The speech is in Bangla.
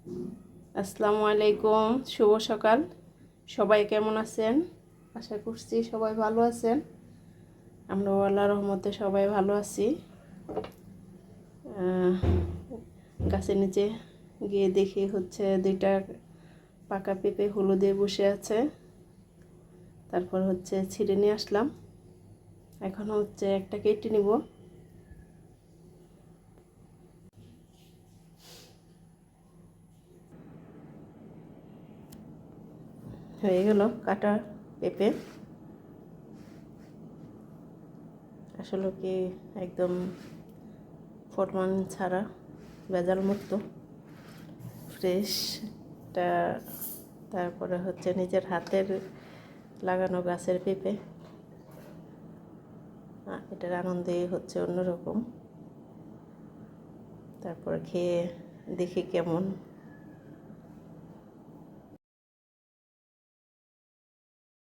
আসসালামু আলাইকুম, শুভ সকাল। সবাই কেমন আছেন? আশা করছি সবাই ভালো আছেন। আমরা আল্লাহর রহমতে সবাই ভালো আছি। গাছের নিচে গিয়ে দেখি হচ্ছে দুইটা পাকা পেঁপে হলুদে বসে আছে। তারপর হচ্ছে ছিঁড়ে নিয়ে আসলাম। এখন হচ্ছে একটা কেটে নিব। হয়ে গেল কাটা পেঁপে। আসলে কি একদম ফরমান ছাড়া, ভেজাল মুক্ত, ফ্রেশটা। তারপরে হচ্ছে নিজের হাতের লাগানো গাছের পেঁপে, এটার আনন্দই হচ্ছে অন্যরকম। তারপর খেয়ে দেখি কেমন।